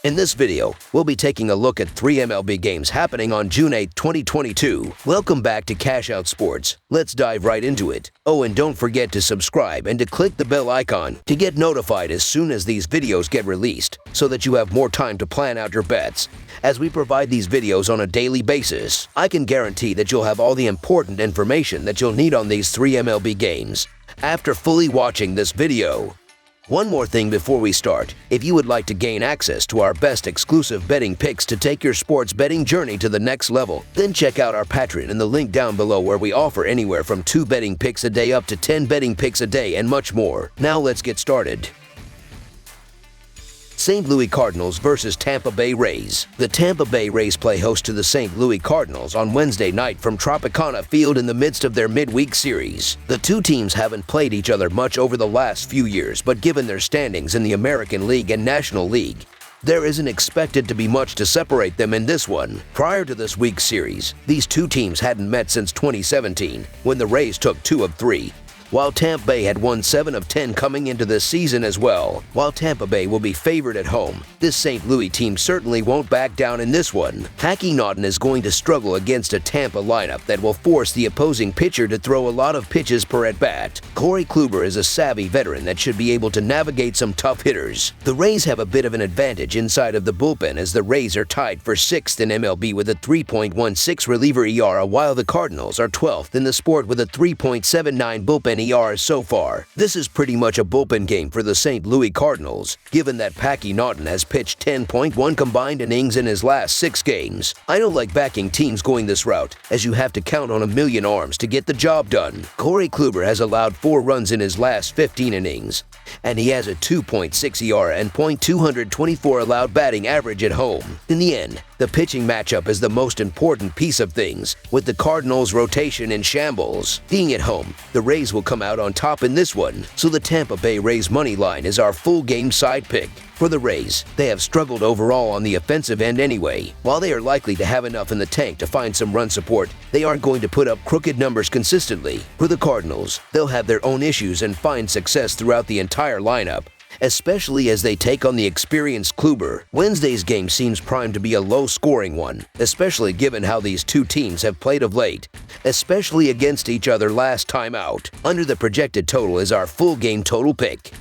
In this video, we'll be taking a look at 3 MLB games happening on June 8, 2022. Welcome back to Cash Out Sports. Let's dive right into it. Oh, and don't forget to subscribe and to click the bell icon to get notified as soon as these videos get released, so that you have more time to plan out your bets. As we provide these videos on a daily basis, I can guarantee that you'll have all the important information that you'll need on these 3 MLB games after fully watching this video. One more thing before we start. If you would like to gain access to our best exclusive betting picks to take your sports betting journey to the next level, then check out our Patreon in the link down below, where we offer anywhere from 2 betting picks a day up to 10 betting picks a day and much more. Now let's get started. St. Louis Cardinals versus Tampa Bay Rays. The Tampa Bay Rays play host to the St. Louis Cardinals on Wednesday night from Tropicana Field in the midst of their midweek series. The two teams haven't played each other much over the last few years, but given their standings in the American League and National League, there isn't expected to be much to separate them in this one. Prior to this week's series, these two teams hadn't met since 2017, when the Rays took 2 of 3. While Tampa Bay had won 7 of 10 coming into this season as well. While Tampa Bay will be favored at home, this St. Louis team certainly won't back down in this one. Packy Naughton is going to struggle against a Tampa lineup that will force the opposing pitcher to throw a lot of pitches per at-bat. Corey Kluber is a savvy veteran that should be able to navigate some tough hitters. The Rays have a bit of an advantage inside of the bullpen, as the Rays are tied for 6th in MLB with a 3.16 reliever ERA, while the Cardinals are 12th in the sport with a 3.79 bullpen ERA so far. This is pretty much a bullpen game for the St. Louis Cardinals, given that Packy Naughton has pitched 10.1 combined innings in his last 6 games. I don't like backing teams going this route, as you have to count on a million arms to get the job done. Corey Kluber has allowed 4 runs in his last 15 innings, and he has a 2.6 ERA and .224 allowed batting average at home. In the end, the pitching matchup is the most important piece of things, with the Cardinals' rotation in shambles. Being at home, the Rays will come out on top in this one, so the Tampa Bay Rays money line is our full game side pick. For the Rays, they have struggled overall on the offensive end anyway. While they are likely to have enough in the tank to find some run support, they aren't going to put up crooked numbers consistently. For the Cardinals, they'll have their own issues and find success throughout the entire lineup, especially as they take on the experienced Kluber. Wednesday's game seems primed to be a low-scoring one, especially given how these two teams have played of late, especially against each other last time out. Under the projected total is our full game total pick.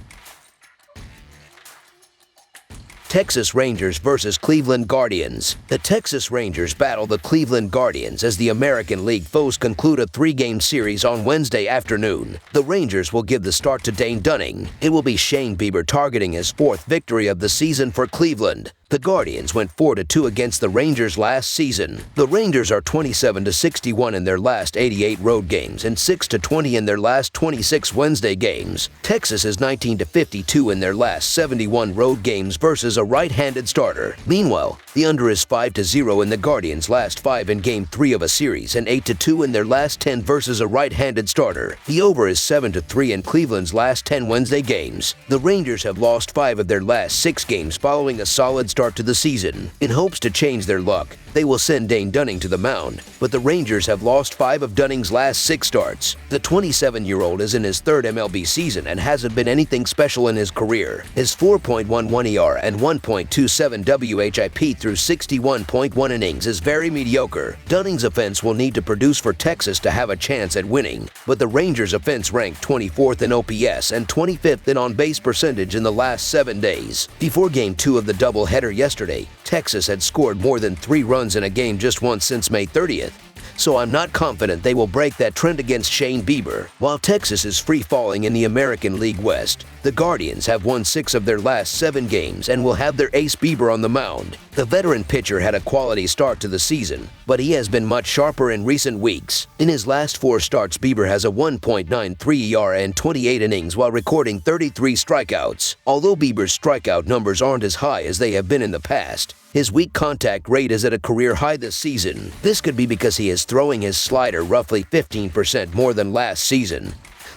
Texas Rangers versus Cleveland Guardians. The Texas Rangers battle the Cleveland Guardians as the American League foes conclude a 3-game series on Wednesday afternoon. The Rangers will give the start to Dane Dunning. It will be Shane Bieber targeting his 4th victory of the season for Cleveland. The Guardians went 4-2 against the Rangers last season. The Rangers are 27-61 in their last 88 road games and 6-20 in their last 26 Wednesday games. Texas is 19-52 in their last 71 road games versus a right-handed starter. Meanwhile, the under is 5-0 in the Guardians' last 5 in Game 3 of a series and 8-2 in their last 10 versus a right-handed starter. The over is 7-3 in Cleveland's last 10 Wednesday games. The Rangers have lost 5 of their last 6 games following a solid start to the season. In hopes to change their luck, they will send Dane Dunning to the mound, but the Rangers have lost 5 of Dunning's last 6 starts. The 27-year-old is in his 3rd MLB season and hasn't been anything special in his career. His 4.11 ERA and 1.27 WHIP through 61.1 innings is very mediocre. Dunning's offense will need to produce for Texas to have a chance at winning, but the Rangers' offense ranked 24th in OPS and 25th in on-base percentage in the last 7 days. Before Game 2 of the doubleheader yesterday, Texas had scored more than 3 runs in a game just once since May 30th. So I'm not confident they will break that trend against Shane Bieber. While Texas is free-falling in the American League West, the Guardians have won 6 of their last 7 games and will have their ace Bieber on the mound. The veteran pitcher had a quality start to the season, but he has been much sharper in recent weeks. In his last 4 starts, Bieber has a 1.93 ERA and 28 innings while recording 33 strikeouts. Although Bieber's strikeout numbers aren't as high as they have been in the past, his weak contact rate is at a career high this season. This could be because he is throwing his slider roughly 15% more than last season.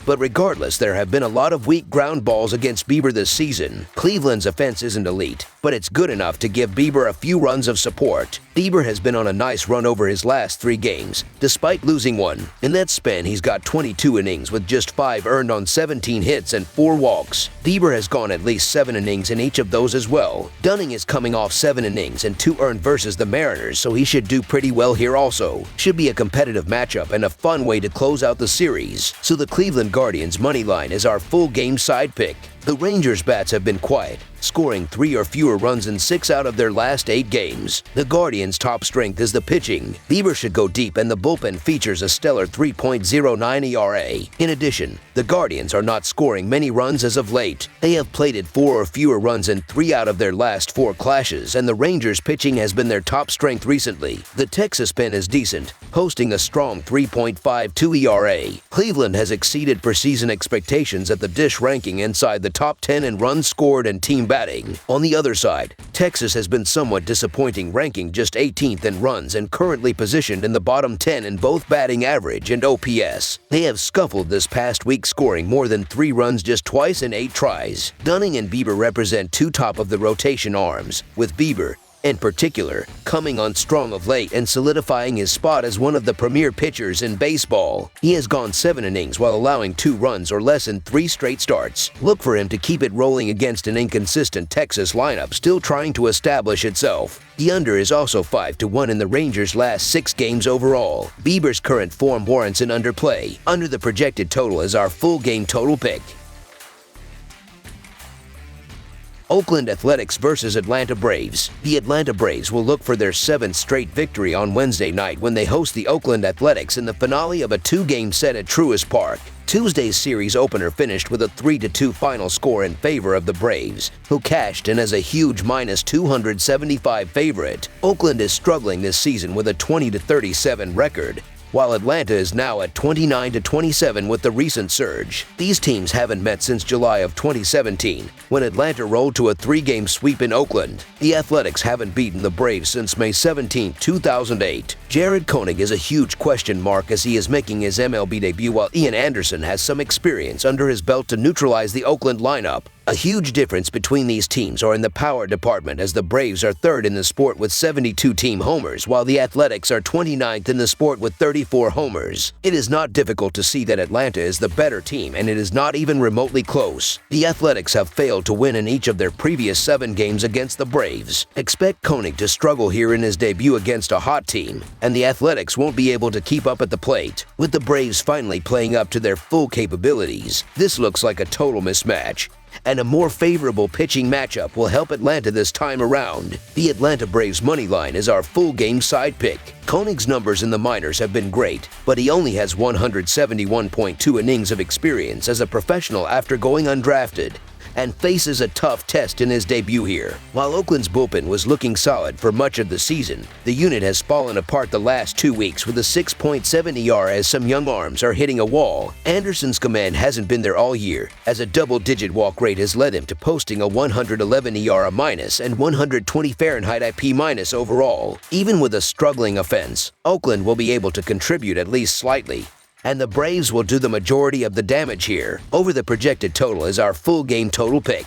But regardless, there have been a lot of weak ground balls against Bieber this season. Cleveland's offense isn't elite, but it's good enough to give Bieber a few runs of support. Bieber has been on a nice run over his last 3 games, despite losing one. In that span, he's got 22 innings with just 5 earned on 17 hits and 4 walks. Bieber has gone at least 7 innings in each of those as well. Dunning is coming off 7 innings and 2 earned versus the Mariners, so he should do pretty well here also. Should be a competitive matchup and a fun way to close out the series. So the Cleveland Guardians money line is our full game side pick. The Rangers' bats have been quiet, scoring 3 or fewer runs in 6 out of their last 8 games. The Guardians' top strength is the pitching. Bieber should go deep, and the bullpen features a stellar 3.09 ERA. In addition, the Guardians are not scoring many runs as of late. They have plated 4 or fewer runs in 3 out of their last 4 clashes, and the Rangers' pitching has been their top strength recently. The Texas pen is decent, posting a strong 3.52 ERA. Cleveland has exceeded preseason expectations at the dish ranking inside the top 10 in runs scored and team batting. On the other side, Texas has been somewhat disappointing, ranking just 18th in runs and currently positioned in the bottom 10 in both batting average and OPS. They have scuffled this past week, scoring more than 3 runs just twice in 8 tries. Dunning and Bieber represent 2 top-of-the-rotation arms, with Bieber, in particular, coming on strong of late and solidifying his spot as one of the premier pitchers in baseball. He has gone 7 innings while allowing 2 runs or less in 3 straight starts. Look for him to keep it rolling against an inconsistent Texas lineup still trying to establish itself. The under is also 5-1 in the Rangers' last 6 games overall. Bieber's current form warrants an underplay. Under the projected total is our full game total pick. Oakland Athletics versus Atlanta Braves. The Atlanta Braves will look for their 7th straight victory on Wednesday night when they host the Oakland Athletics in the finale of a 2-game set at Truist Park. Tuesday's series opener finished with a 3-2 final score in favor of the Braves, who cashed in as a huge -275 favorite. Oakland is struggling this season with a 20-37 record, while Atlanta is now at 29-27 with the recent surge. These teams haven't met since July of 2017, when Atlanta rolled to a 3-game sweep in Oakland. The Athletics haven't beaten the Braves since May 17, 2008. Jared Koenig is a huge question mark as he is making his MLB debut, while Ian Anderson has some experience under his belt to neutralize the Oakland lineup. A huge difference between these teams are in the power department, as the Braves are 3rd in the sport with 72 team homers, while the Athletics are 29th in the sport with 34 homers. It is not difficult to see that Atlanta is the better team, and it is not even remotely close. The Athletics have failed to win in each of their previous 7 games against the Braves. Expect Koenig to struggle here in his debut against a hot team, and the Athletics won't be able to keep up at the plate. With the Braves finally playing up to their full capabilities, this looks like a total mismatch, and a more favorable pitching matchup will help Atlanta this time around. The Atlanta Braves money line is our full game side pick. Koenig's numbers in the minors have been great, but he only has 171.2 innings of experience as a professional after going undrafted, and faces a tough test in his debut here. While Oakland's bullpen was looking solid for much of the season, the unit has fallen apart the last 2 weeks with a 6.7 ERA as some young arms are hitting a wall. Anderson's command hasn't been there all year, as a double-digit walk rate has led him to posting a 111 ERA minus and 120 Fahrenheit IP minus overall. Even with a struggling offense, Oakland will be able to contribute at least slightly, and the Braves will do the majority of the damage here. Over the projected total is our full game total pick.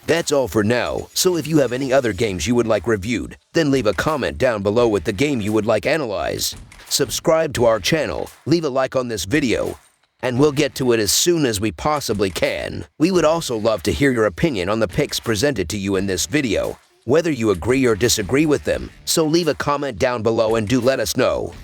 That's all for now, so if you have any other games you would like reviewed, then leave a comment down below with the game you would like analyzed. Subscribe to our channel, leave a like on this video, and we'll get to it as soon as we possibly can. We would also love to hear your opinion on the picks presented to you in this video, whether you agree or disagree with them, so leave a comment down below and do let us know.